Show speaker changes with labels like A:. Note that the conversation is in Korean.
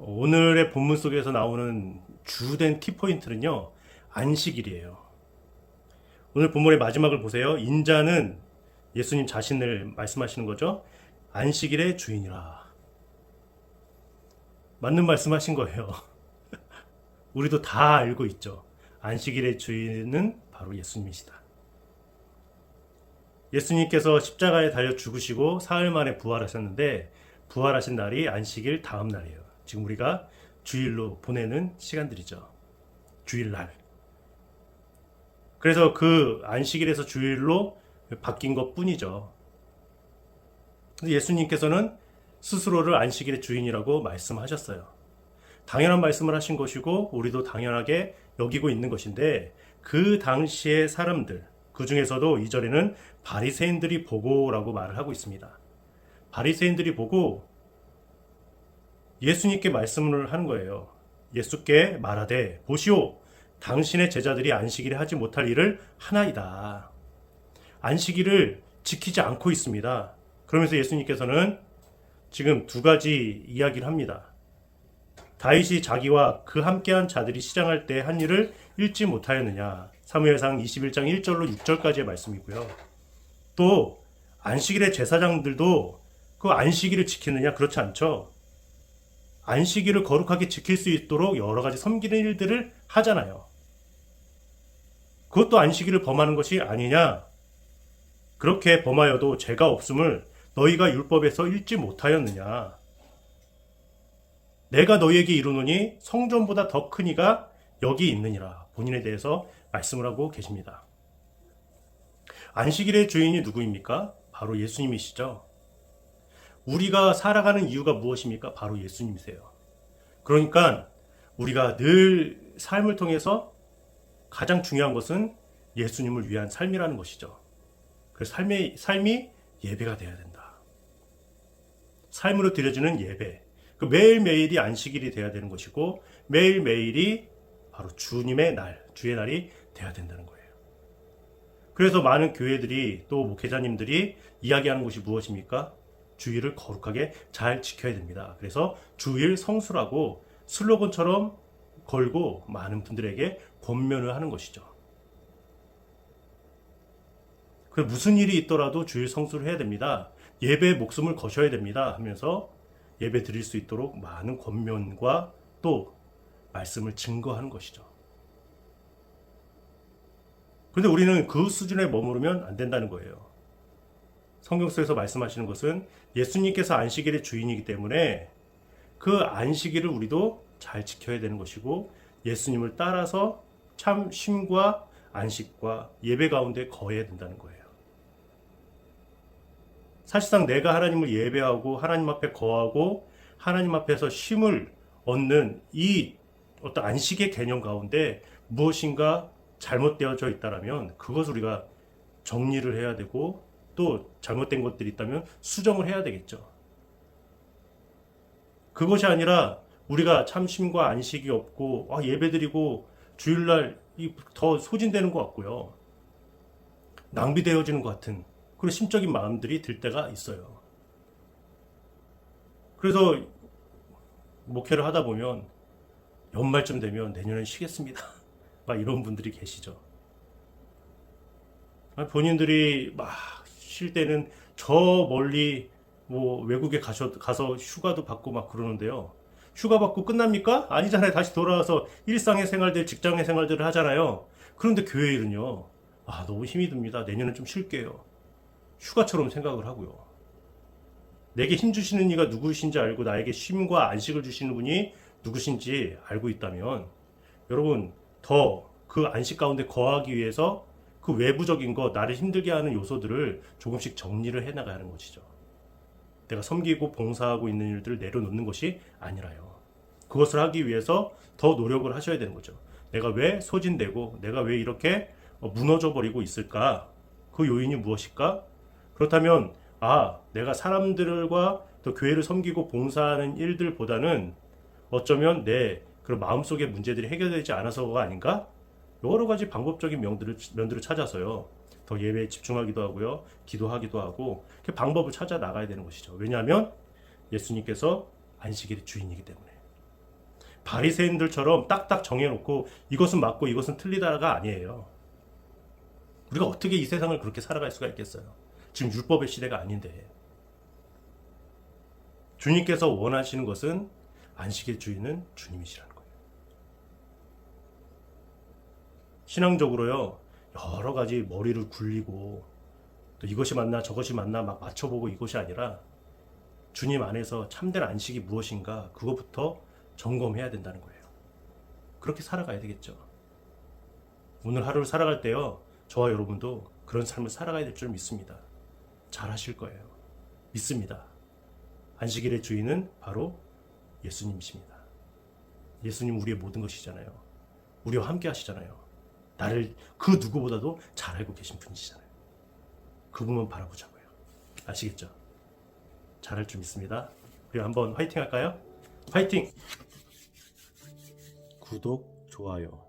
A: 오늘의 본문 속에서 나오는 주된 키포인트는요, 안식일이에요. 오늘 본문의 마지막을 보세요. 인자는 예수님 자신을 말씀하시는 거죠. 안식일의 주인이라. 맞는 말씀하신 거예요. 우리도 다 알고 있죠. 안식일의 주인은 바로 예수님이시다. 예수님께서 십자가에 달려 죽으시고 사흘 만에 부활하셨는데, 부활하신 날이 안식일 다음 날이에요. 지금 우리가 주일로 보내는 시간들이죠. 주일날. 그래서 그 안식일에서 주일로 바뀐 것 뿐이죠. 예수님께서는 스스로를 안식일의 주인이라고 말씀하셨어요. 당연한 말씀을 하신 것이고 우리도 당연하게 여기고 있는 것인데, 그 당시의 사람들, 그 중에서도 2절에는 바리새인들이 보고라고 말을 하고 있습니다. 바리새인들이 보고 예수님께 말씀을 하는 거예요. 예수께 말하되 보시오, 당신의 제자들이 안식일에 하지 못할 일을 하나이다. 안식일을 지키지 않고 있습니다. 그러면서 예수님께서는 지금 두 가지 이야기를 합니다. 다윗이 자기와 그 함께한 자들이 시장할 때 한 일을 읽지 못하였느냐. 사무엘상 21장 1절로 6절까지의 말씀이고요. 또 안식일의 제사장들도 그 안식일을 지키느냐? 그렇지 않죠. 안식일을 거룩하게 지킬 수 있도록 여러 가지 섬기는 일들을 하잖아요. 그것도 안식일을 범하는 것이 아니냐? 그렇게 범하여도 죄가 없음을 너희가 율법에서 읽지 못하였느냐? 내가 너희에게 이르노니 성전보다 더 큰 이가 여기 있느니라. 본인에 대해서 말씀을 하고 계십니다. 안식일의 주인이 누구입니까? 바로 예수님이시죠. 우리가 살아가는 이유가 무엇입니까? 바로 예수님이세요. 그러니까 우리가 늘 삶을 통해서 가장 중요한 것은 예수님을 위한 삶이라는 것이죠. 그 삶이 예배가 되어야 된다. 삶으로 드려지는 예배. 그 매일매일이 안식일이 되어야 되는 것이고, 매일매일이 바로 주님의 날, 주의 날이 되어야 된다는 거예요. 그래서 많은 교회들이 또 목회자님들이 이야기하는 것이 무엇입니까? 주일을 거룩하게 잘 지켜야 됩니다. 그래서 주일 성수라고 슬로건처럼 걸고 많은 분들에게 권면을 하는 것이죠. 그 무슨 일이 있더라도 주일 성수를 해야 됩니다. 예배에 목숨을 거셔야 됩니다 하면서 예배 드릴 수 있도록 많은 권면과 또 말씀을 증거하는 것이죠. 그런데 우리는 그 수준에 머무르면 안 된다는 거예요. 성경 속에서 말씀하시는 것은 예수님께서 안식일의 주인이기 때문에 그 안식일을 우리도 잘 지켜야 되는 것이고, 예수님을 따라서 참 쉼과 안식과 예배 가운데 거해야 된다는 거예요. 사실상 내가 하나님을 예배하고 하나님 앞에 거하고 하나님 앞에서 쉼을 얻는 이 어떤 안식의 개념 가운데 무엇인가 잘못되어져 있다면 그것을 우리가 정리를 해야 되고, 또 잘못된 것들이 있다면 수정을 해야 되겠죠. 그것이 아니라 우리가 참 쉼과 안식이 없고 예배드리고 주일날 더 소진되는 것 같고요. 낭비되어지는 것 같은 그런 심적인 마음들이 들 때가 있어요. 그래서 목회를 하다 보면 연말쯤 되면 내년엔 쉬겠습니다. 막 이런 분들이 계시죠. 본인들이 막 쉴 때는 저 멀리 외국에 가서 휴가도 받고 막 그러는데요. 휴가 받고 끝납니까? 아니잖아요. 다시 돌아와서 일상의 생활들, 직장의 생활들을 하잖아요. 그런데 교회 일은요. 너무 힘이 듭니다. 내년은 좀 쉴게요. 휴가처럼 생각을 하고요. 내게 힘 주시는 이가 누구신지 알고 나에게 쉼과 안식을 주시는 분이 누구신지 알고 있다면, 여러분 더 그 안식 가운데 거하기 위해서 그 외부적인 것, 나를 힘들게 하는 요소들을 조금씩 정리를 해나가야 하는 것이죠. 내가 섬기고 봉사하고 있는 일들을 내려놓는 것이 아니라요. 그것을 하기 위해서 더 노력을 하셔야 되는 거죠. 내가 왜 소진되고 내가 왜 이렇게 무너져 버리고 있을까? 그 요인이 무엇일까? 그렇다면 내가 사람들과 또 교회를 섬기고 봉사하는 일들보다는 어쩌면 내 그런 마음속의 문제들이 해결되지 않아서가 아닌가? 여러 가지 방법적인 면들을 찾아서요. 더 예배에 집중하기도 하고요. 기도하기도 하고 그 방법을 찾아 나가야 되는 것이죠. 왜냐하면 예수님께서 안식일의 주인이기 때문에. 바리새인들처럼 딱딱 정해놓고 이것은 맞고 이것은 틀리다가 아니에요. 우리가 어떻게 이 세상을 그렇게 살아갈 수가 있겠어요? 지금 율법의 시대가 아닌데. 주님께서 원하시는 것은 안식의 주인은 주님이시라는 거예요. 신앙적으로요, 여러 가지 머리를 굴리고 또 이것이 맞나 저것이 맞나 막 맞춰보고 이것이 아니라 주님 안에서 참된 안식이 무엇인가 그것부터 점검해야 된다는 거예요. 그렇게 살아가야 되겠죠. 오늘 하루를 살아갈 때요, 저와 여러분도 그런 삶을 살아가야 될 줄 믿습니다. 잘 하실 거예요. 믿습니다. 안식일의 주인은 바로 예수님이십니다. 예수님 우리의 모든 것이잖아요. 우리와 함께 하시잖아요. 나를 그 누구보다도 잘 알고 계신 분이시잖아요. 그분만 바라보자고요. 아시겠죠? 잘할 줄 믿습니다. 우리 한번 화이팅 할까요? 화이팅! 구독, 좋아요